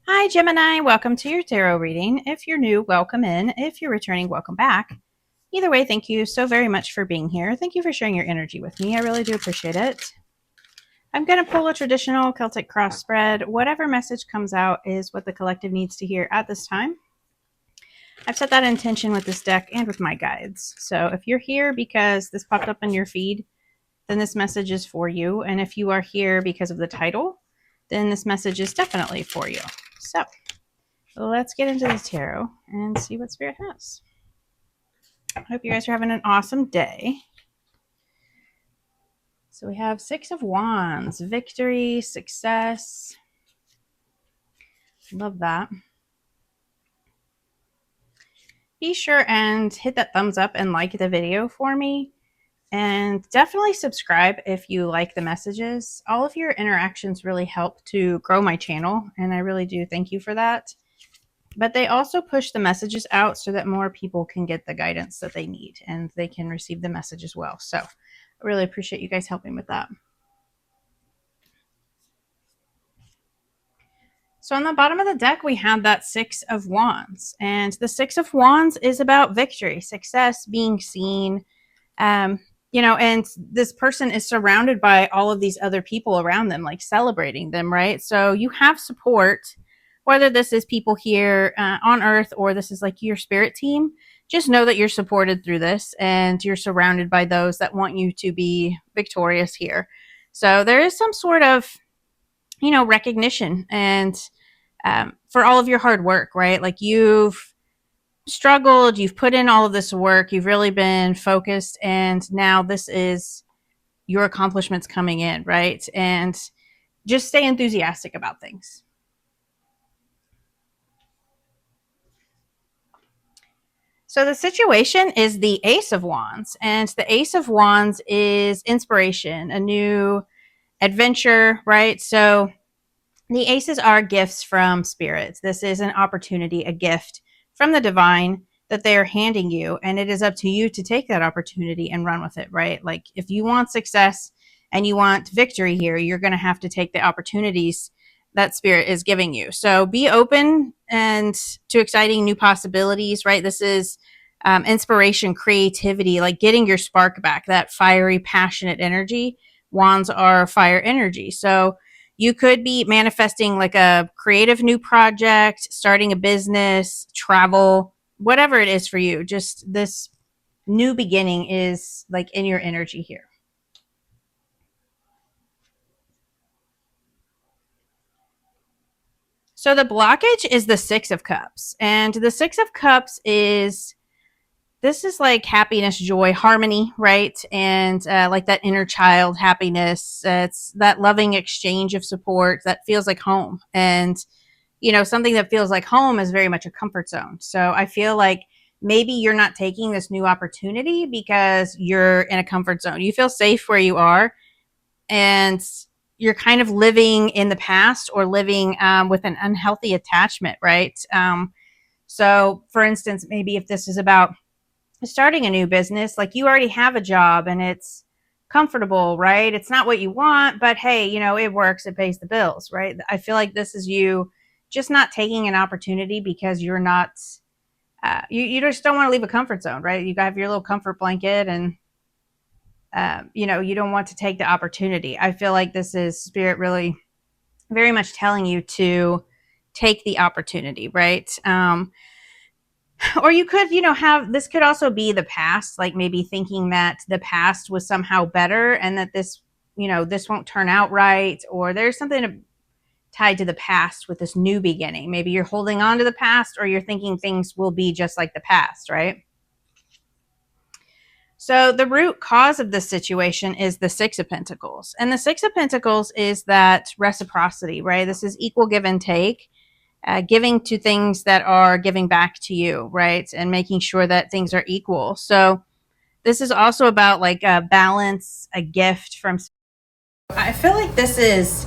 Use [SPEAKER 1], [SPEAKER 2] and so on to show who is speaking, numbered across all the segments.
[SPEAKER 1] Hi, Gemini. Welcome to your tarot reading. If you're new, welcome in. If you're returning, welcome back. Either way, thank you so very much for being here. Thank you for sharing your energy with me. I really do appreciate it. I'm going to pull a traditional Celtic cross spread. Whatever message comes out is what the collective needs to hear at this time. I've set that intention with this deck and with my guides. So if you're here because this popped up in your feed, then this message is for you. And if you are here because of the title, then this message is definitely for you. So let's get into the tarot and see what Spirit has. I hope you guys are having an awesome day. So we have Six of Wands, victory, success. Love that. Be sure and hit that thumbs up and like the video for me. And definitely subscribe if you like the messages. All of your interactions really help to grow my channel, and I really do thank you for that. But they also push the messages out so that more people can get the guidance that they need and they can receive the message as well. So I really appreciate you guys helping with that. So on the bottom of the deck, we have that Six of Wands. And the Six of Wands is about victory, success, being seen. And this person is surrounded by all of these other people around them, like celebrating them, right? So you have support, whether this is people here on Earth or this is like your spirit team. Just know that you're supported through this and you're surrounded by those that want you to be victorious here. So there is some sort of, recognition and for all of your hard work, right? Like you've struggled, you've put in all of this work, you've really been focused, and now this is your accomplishments coming in, right? And just stay enthusiastic about things. So the situation is the Ace of Wands, and the Ace of Wands is inspiration, a new adventure, right? So the aces are gifts from spirits. This is an opportunity, a gift from the divine that they are handing you, and it is up to you to take that opportunity and run with it, right? Like if you want success and you want victory here, you're going to have to take the opportunities that spirit is giving you. So be open and to exciting new possibilities, right? This is inspiration, creativity, like getting your spark back, that fiery, passionate energy. Wands are fire energy. So you could be manifesting like a creative new project, starting a business, travel, whatever it is for you. Just this new beginning is like in your energy here. So the blockage is the Six of Cups. And the Six of Cups this is like happiness, joy, harmony, right? And like that inner child happiness. It's that loving exchange of support that feels like home. And, something that feels like home is very much a comfort zone. So I feel like maybe you're not taking this new opportunity because you're in a comfort zone. You feel safe where you are. And you're kind of living in the past or living with an unhealthy attachment, right? So, for instance, maybe if this is about starting a new business, like you already have a job and it's comfortable, right? It's not what you want, but hey, it works, it pays the bills, right? I feel like this is you just not taking an opportunity because you're not, you just don't want to leave a comfort zone, right? You have your little comfort blanket and you don't want to take the opportunity. I feel like this is spirit really very much telling you to take the opportunity, right? Or you could, have, this could also be the past, like maybe thinking that the past was somehow better and that this, this won't turn out right. Or there's something tied to the past with this new beginning. Maybe you're holding on to the past or you're thinking things will be just like the past, right? So the root cause of this situation is the Six of Pentacles. And the Six of Pentacles is that reciprocity, right? This is equal give and take. Giving to things that are giving back to you, right? And making sure that things are equal. So this is also about like a balance, a gift from. I feel like this is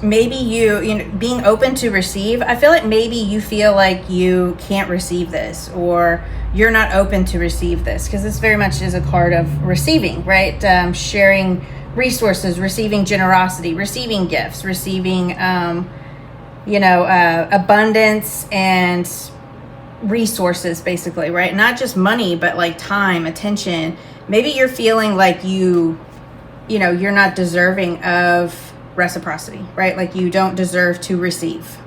[SPEAKER 1] maybe you being open to receive. I feel like maybe you feel like you can't receive this or you're not open to receive this because this very much is a card of receiving, right? Sharing resources, receiving generosity, receiving gifts, receiving abundance and resources, basically, right? Not just money, but like time, attention. Maybe you're feeling like you're not deserving of reciprocity, right? Like you don't deserve to receive.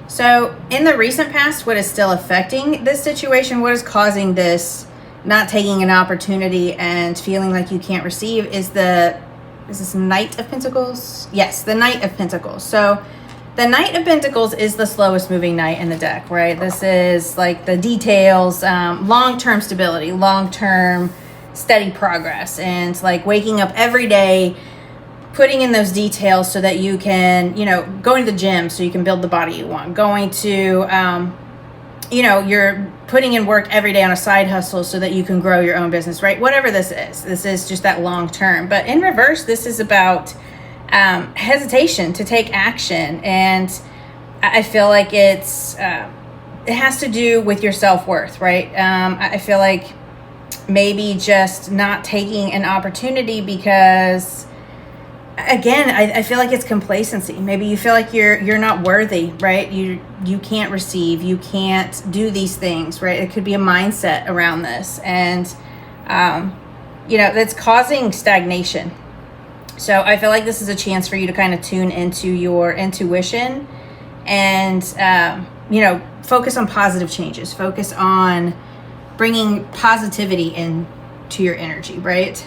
[SPEAKER 1] So in the recent past, what is still affecting this situation, what is causing this not taking an opportunity and feeling like you can't receive is this Knight of Pentacles? Yes, the Knight of Pentacles. So the Knight of Pentacles is the slowest moving knight in the deck, right? This is like the details, long-term stability, long-term steady progress, and like waking up every day, putting in those details so that you can, going to the gym so you can build the body you want, going to, you're putting in work every day on a side hustle so that you can grow your own business, right? Whatever this is just that long term. But in reverse, this is about hesitation to take action. And I feel like it has to do with your self-worth, right? I feel like maybe just not taking an opportunity because, again, I feel like it's complacency. Maybe you feel like you're not worthy, right? You can't receive, you can't do these things, right? It could be a mindset around this, and that's causing stagnation. So I feel like this is a chance for you to kind of tune into your intuition and focus on positive changes, focus on bringing positivity into your energy, right?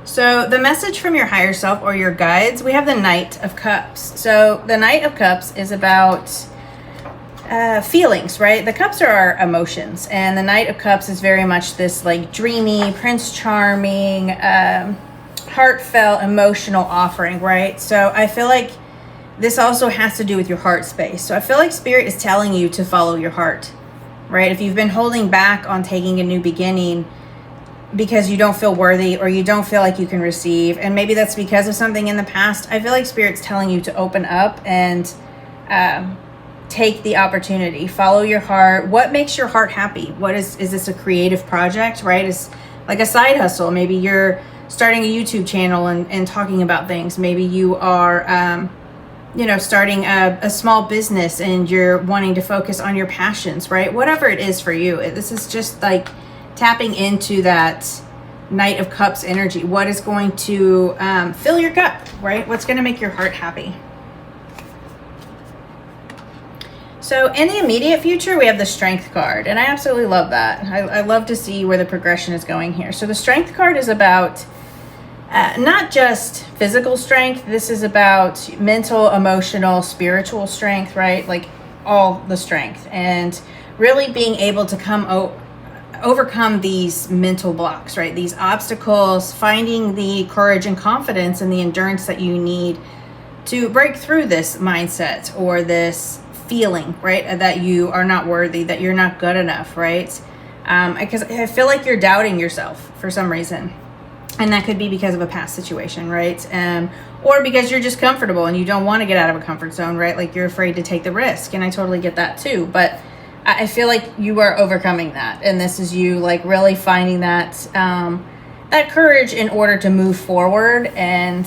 [SPEAKER 1] So the message from your higher self or your guides, we have the Knight of Cups. So the Knight of Cups is about feelings, right? The cups are our emotions, and the Knight of Cups is very much this like dreamy, Prince Charming, heartfelt, emotional offering, right? So I feel like this also has to do with your heart space. So I feel like Spirit is telling you to follow your heart, right? If you've been holding back on taking a new beginning because you don't feel worthy or you don't feel like you can receive, and maybe that's because of something in the past, I feel like Spirit's telling you to open up and take the opportunity, follow your heart. What makes your heart happy? What is this a creative project, right? It's like a side hustle. Maybe you're starting a YouTube channel and talking about things. Maybe you are starting a small business and you're wanting to focus on your passions, right? Whatever it is for you, this is just like tapping into that Knight of Cups energy. What is going to fill your cup, right? What's going to make your heart happy? So in the immediate future, we have the Strength card, and I absolutely love that. I love to see where the progression is going here. So the Strength card is about not just physical strength. This is about mental, emotional, spiritual strength, right? Like all the strength, and really being able to overcome these mental blocks, right? These obstacles, finding the courage and confidence and the endurance that you need to break through this mindset or this feeling, right? That you are not worthy, that you're not good enough, right? Because I feel like you're doubting yourself for some reason. And that could be because of a past situation, right? Or because you're just comfortable and you don't want to get out of a comfort zone, right? Like you're afraid to take the risk. And I totally get that too. But I feel like you are overcoming that. And this is you like really finding that courage in order to move forward. And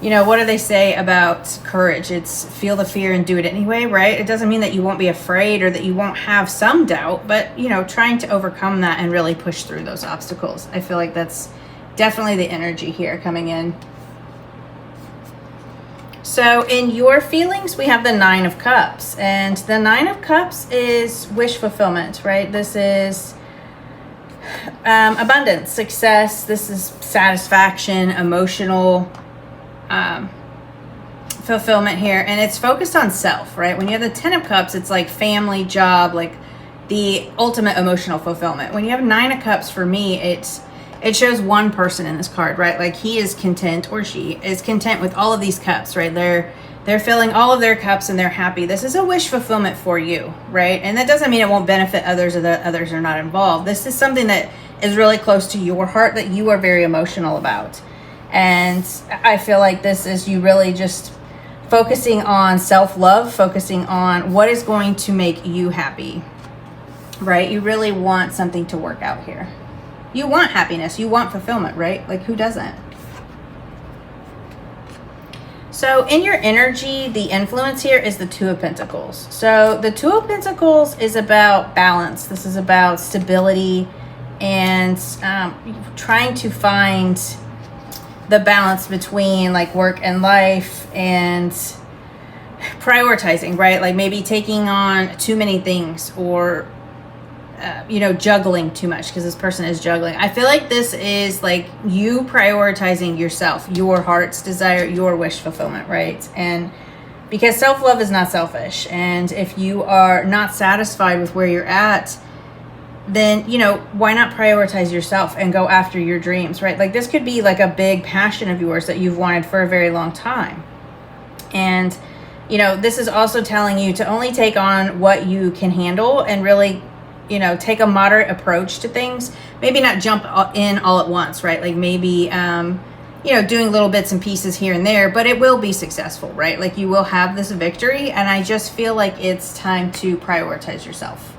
[SPEAKER 1] what do they say about courage? It's feel the fear and do it anyway, right? It doesn't mean that you won't be afraid or that you won't have some doubt, but, trying to overcome that and really push through those obstacles. I feel like that's definitely the energy here coming in. So in your feelings, we have the Nine of Cups, and the Nine of Cups is wish fulfillment, right? This is abundance, success. This is satisfaction, emotional fulfillment here, and it's focused on self, right? When you have the Ten of Cups, it's like family, job, like the ultimate emotional fulfillment. When you have Nine of Cups, for me, it shows one person in this card, right? Like he is content, or she is content with all of these cups, right? They're filling all of their cups and they're happy. This is a wish fulfillment for you, right? And that doesn't mean it won't benefit others or that others are not involved. This is something that is really close to your heart that you are very emotional about. And I feel like this is you really just focusing on self-love, focusing on what is going to make you happy, right? You really want something to work out here. You want happiness. You want fulfillment, right? Like, who doesn't? So in your energy, the influence here is the Two of Pentacles. So the Two of Pentacles is about balance. This is about stability and trying to find the balance between like work and life and prioritizing, right? Like maybe taking on too many things or juggling too much, because this person is juggling. I feel like this is like you prioritizing yourself, your heart's desire, your wish fulfillment, right? And because self-love is not selfish, and if you are not satisfied with where you're at, then why not prioritize yourself and go after your dreams, right? Like this could be like a big passion of yours that you've wanted for a very long time. And this is also telling you to only take on what you can handle and really take a moderate approach to things. Maybe not jump in all at once, right? Like maybe, doing little bits and pieces here and there, but it will be successful, right? Like you will have this victory. And I just feel like it's time to prioritize yourself.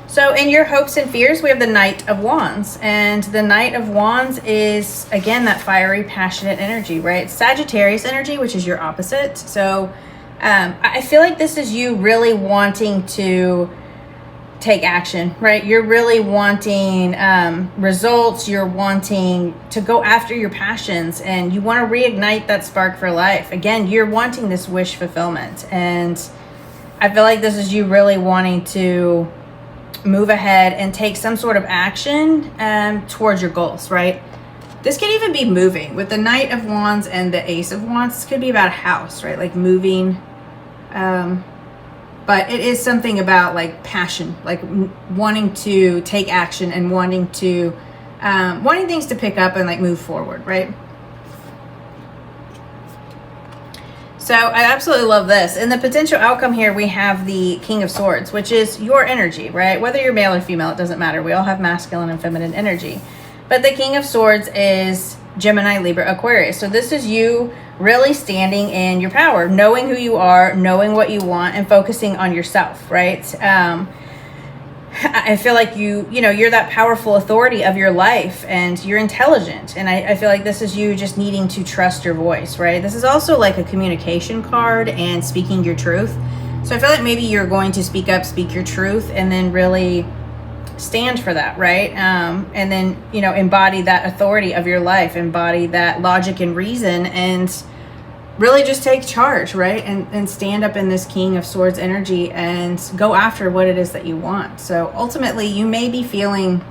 [SPEAKER 1] So in your hopes and fears, we have the Knight of Wands. And the Knight of Wands is, again, that fiery, passionate energy, right? Sagittarius energy, which is your opposite. So I feel like this is you really wanting to take action, right? You're really wanting results. You're wanting to go after your passions, and you want to reignite that spark for life. Again, you're wanting this wish fulfillment. And I feel like this is you really wanting to move ahead and take some sort of action towards your goals, right? This could even be moving. With the Knight of Wands and the Ace of Wands, this could be about a house, right? Like moving. But it is something about like passion, like wanting to take action and wanting things to pick up and like move forward, right? So I absolutely love this. In the potential outcome here, we have the King of Swords, which is your energy, right? Whether you're male or female, it doesn't matter. We all have masculine and feminine energy. But the King of Swords is Gemini, Libra, Aquarius. So this is you really standing in your power, knowing who you are, knowing what you want, and focusing on yourself, right? I feel like you're that powerful authority of your life, and you're intelligent. And I feel like this is you just needing to trust your voice, right? This is also like a communication card and speaking your truth. So I feel like maybe you're going to speak up, speak your truth, and then really stand for that, right? And then, embody that authority of your life, embody that logic and reason, and really just take charge, right? And stand up in this King of Swords energy and go after what it is that you want. So ultimately, you may be feeling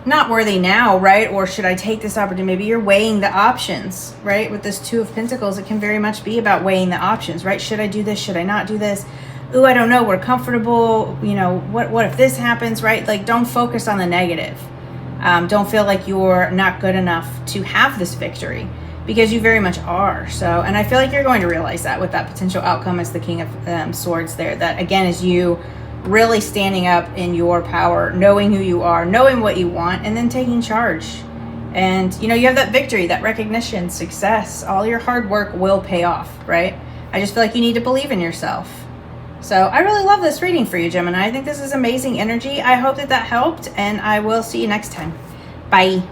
[SPEAKER 1] not worthy now, right? Or should I take this opportunity? Maybe you're weighing the options, right? With this Two of Pentacles, it can very much be about weighing the options, right? Should I do this? Should I not do this? Ooh, I don't know. We're comfortable. What if this happens, right? Like, don't focus on the negative. Don't feel like you're not good enough to have this victory, because you very much are. So, and I feel like you're going to realize that with that potential outcome as the King of Swords there, that again is you really standing up in your power, knowing who you are, knowing what you want, and then taking charge. And, you have that victory, that recognition, success, all your hard work will pay off, right? I just feel like you need to believe in yourself. So I really love this reading for you, Gemini. I think this is amazing energy. I hope that helped, and I will see you next time. Bye.